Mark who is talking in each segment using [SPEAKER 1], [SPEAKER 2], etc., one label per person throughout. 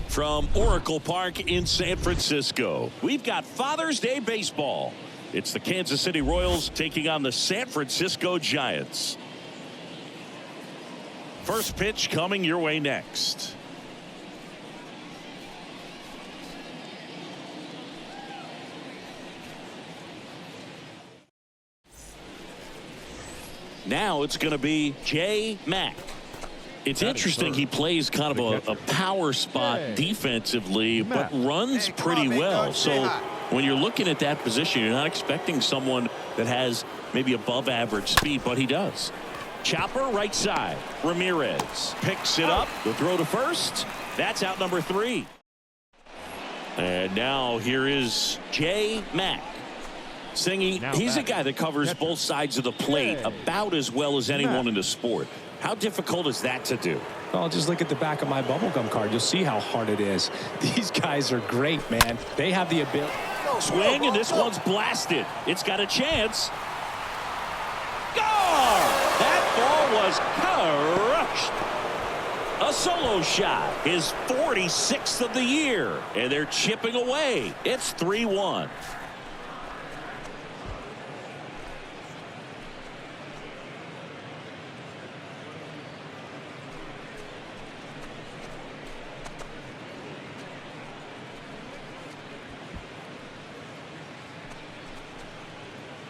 [SPEAKER 1] From Oracle Park in San Francisco, we've got Father's Day baseball. It's the Kansas City Royals taking on the San Francisco Giants. First pitch coming your way next. Now it's going to be J. Mack. It's interesting he plays kind of a power spot defensively, but runs pretty well. So when you're looking at that position, you're not expecting someone that has maybe above average speed, but he does. Chopper right side. Ramirez picks it up. The throw to first. That's out number 3. And now here is J. Mack. Singing, he's a guy that covers both sides of the plate about as well as anyone in the sport. How difficult is that to do?
[SPEAKER 2] Well, just look at the back of my bubblegum card. You'll see how hard it is. These guys are great, man. They have the ability.
[SPEAKER 1] Swing, and this one's blasted. It's got a chance. Score! That ball was crushed. A solo shot. His 46th of the year. And they're chipping away. It's 3-1.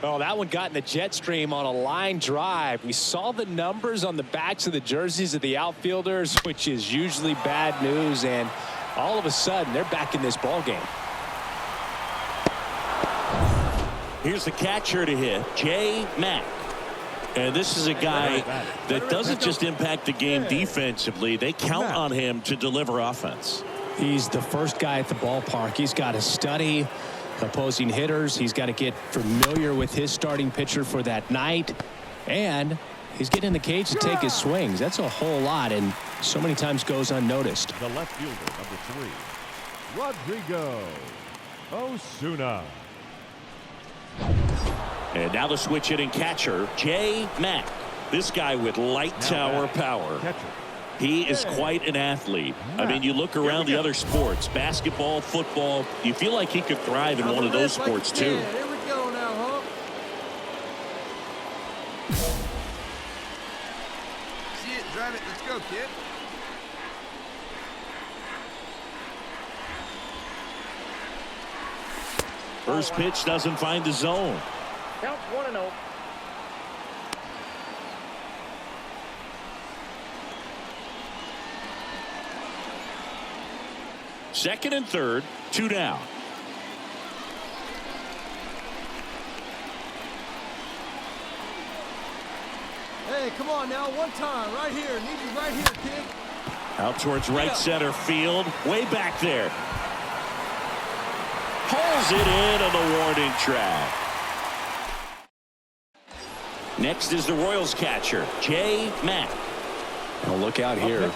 [SPEAKER 2] Oh, that one got in the jet stream on a line drive. We saw the numbers on the backs of the jerseys of the outfielders, which is usually bad news, and all of a sudden they're back in this ball game.
[SPEAKER 1] Here's the catcher to hit, J. Mack. And this is a guy that doesn't just impact the game defensively. They count on him to deliver offense.
[SPEAKER 2] He's the first guy at the ballpark. He's got to study opposing hitters. He's got to get familiar with his starting pitcher for that night, and he's getting in the cage to take his swings. That's a whole lot, and so many times goes unnoticed.
[SPEAKER 3] The left fielder, number 3, Rodrigo Osuna.
[SPEAKER 1] And now the switch hitting catcher, J. Mack. This guy with light tower power.
[SPEAKER 3] Catcher.
[SPEAKER 1] He is quite an athlete. I mean, you look around the other sports, basketball, football, you feel like he could thrive in one of those sports too.
[SPEAKER 4] Here we go now, huh? See it, drive it, let's go, kid.
[SPEAKER 1] First pitch doesn't find the zone.
[SPEAKER 5] Count 1-0.
[SPEAKER 1] Second and third, 2 down.
[SPEAKER 4] Hey, come on now, one time, right here. Need you right here, kid.
[SPEAKER 1] Out towards right center field, way back there. Pulls it in on the warning track. Next is the Royals catcher, J. Mack.
[SPEAKER 2] Now look out here.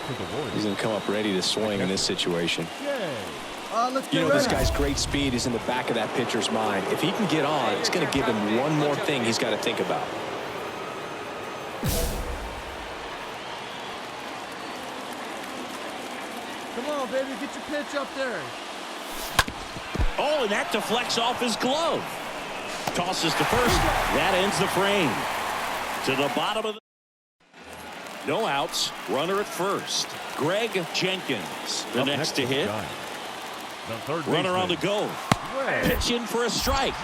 [SPEAKER 2] He's going to come up ready to swing in this situation. You know, this guy's great speed is in the back of that pitcher's mind. If he can get on, it's going to give him one more thing he's got to think about.
[SPEAKER 4] Come on, baby, get your pitch up there.
[SPEAKER 1] Oh, and that deflects off his glove. Tosses to first. That ends the frame. To the bottom of the... No outs. Runner at first. Greg Jenkins, the next to hit. Runner on the go. Pitch in for a strike.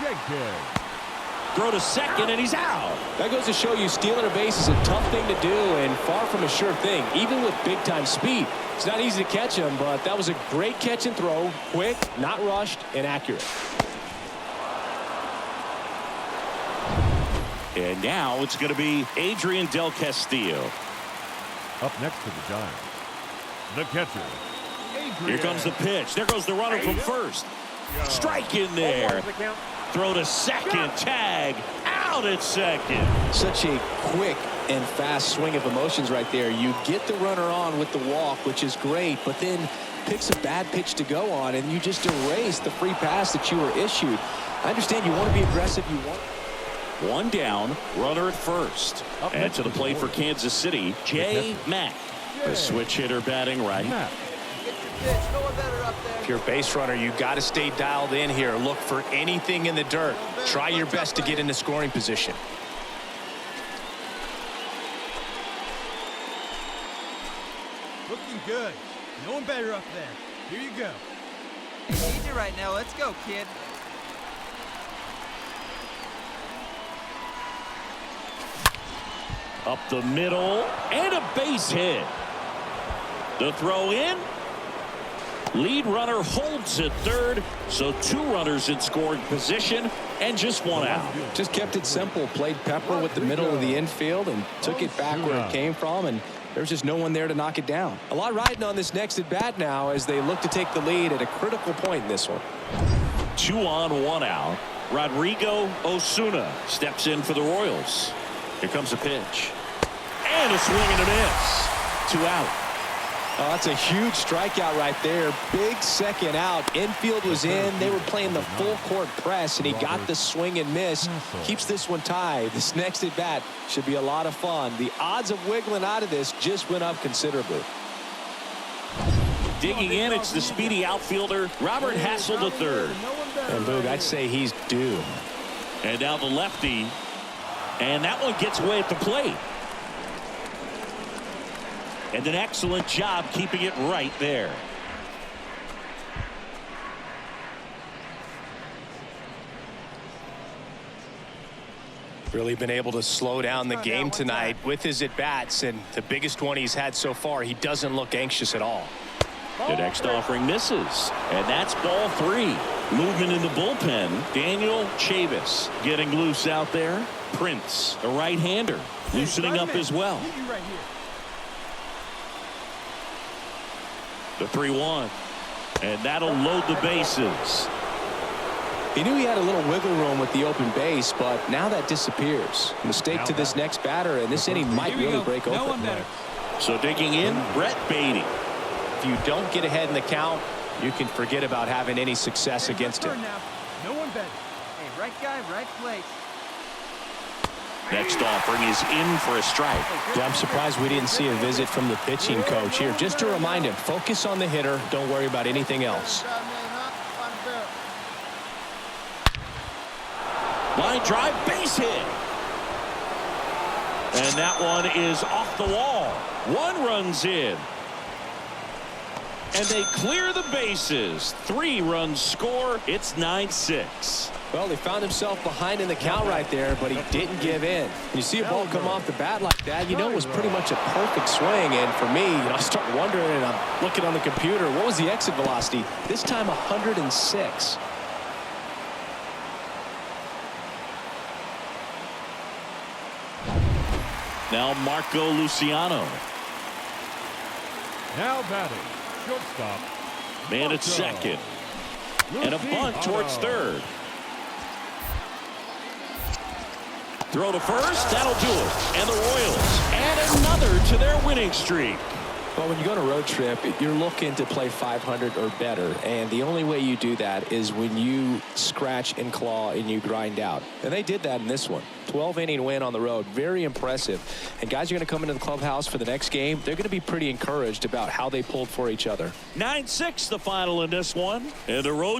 [SPEAKER 1] Throw to second, and he's out.
[SPEAKER 2] That goes to show you stealing a base is a tough thing to do and far from a sure thing, even with big-time speed. It's not easy to catch him, but that was a great catch and throw. Quick, not rushed, and accurate.
[SPEAKER 1] And now it's going to be Adrian Del Castillo.
[SPEAKER 3] Up next to the Giants, the catcher, Adrian.
[SPEAKER 1] Here comes the pitch. There goes the runner from first. Strike in there. Throw to second. Tag. Out at second.
[SPEAKER 2] Such a quick and fast swing of emotions right there. You get the runner on with the walk, which is great, but then picks a bad pitch to go on, and you just erase the free pass that you were issued. I understand you want to be aggressive. You want...
[SPEAKER 1] One down, runner at first. And to the plate for Kansas City, J. Mack. The switch hitter batting right.
[SPEAKER 3] Matt.
[SPEAKER 4] Get your pitch. No one better up there.
[SPEAKER 2] If you're a base runner, you got to stay dialed in here. Look for anything in the dirt. Try your best to get into scoring position.
[SPEAKER 4] Looking good. No one better up there. Here you go.
[SPEAKER 5] Need you right now. Let's go, kid.
[SPEAKER 1] Up the middle and a base hit. The throw in. Lead runner holds at third, so 2 runners in scoring position and just 1 out.
[SPEAKER 2] Just kept it simple. Played pepper with the middle of the infield and took it back where it came from, and there's just no one there to knock it down. A lot riding on this next at bat now as they look to take the lead at a critical point in this one.
[SPEAKER 1] 2 on, 1 out. Rodrigo Osuna steps in for the Royals. Here comes a pitch. And a swing and a miss. 2 out.
[SPEAKER 2] Oh, that's a huge strikeout right there. Big second out. Infield was in. They were playing the full court press, and he got the swing and miss. Keeps this one tied. This next at bat should be a lot of fun. The odds of wiggling out of this just went up considerably.
[SPEAKER 1] Digging in, it's the speedy outfielder, Robert Hassel III.
[SPEAKER 2] And Boog, I'd say he's due.
[SPEAKER 1] And now the lefty. And that one gets away at the plate. And an excellent job keeping it right there.
[SPEAKER 2] Really been able to slow down the game tonight with his at-bats, and the biggest one he's had so far. He doesn't look anxious at all.
[SPEAKER 1] The next offering misses, and that's ball 3. Movement in the bullpen. Daniel Chavis getting loose out there. Prince, a right-hander, loosening up as well. The 3-1, and that'll load the bases.
[SPEAKER 2] He knew he had a little wiggle room with the open base, but now that disappears. Mistake to this next batter, and this inning might really break open.
[SPEAKER 5] No one better.
[SPEAKER 1] So digging in, Brett Beatty.
[SPEAKER 2] If you don't get ahead in the count, you can forget about having any success against him.
[SPEAKER 4] No one better.
[SPEAKER 5] Hey, right guy, right place.
[SPEAKER 1] Next offering is in for a strike.
[SPEAKER 2] Yeah, I'm surprised we didn't see a visit from the pitching coach here. Just to remind him, focus on the hitter. Don't worry about anything else.
[SPEAKER 1] Line drive, base hit. And that one is off the wall. 1 run's in. And they clear the bases. 3 runs score. It's 9-6.
[SPEAKER 2] Well, he found himself behind in the count right there, but he didn't give in. When you see a ball come off the bat like that, you know it was pretty much a perfect swing. And for me, I start wondering, and I'm looking on the computer, what was the exit velocity? This time 106.
[SPEAKER 1] Now Marco Luciano.
[SPEAKER 3] Now batting, shortstop.
[SPEAKER 1] Man at second. And a bunt towards third. Throw to first. That'll do it. And the Royals add another to their winning streak.
[SPEAKER 2] Well, when you go on a road trip, you're looking to play 500 or better. And the only way you do that is when you scratch and claw and you grind out. And they did that in this one. 12-inning win on the road. Very impressive. And guys are going to come into the clubhouse for the next game. They're going to be pretty encouraged about how they pulled for each other.
[SPEAKER 1] 9-6 the final in this one. And the road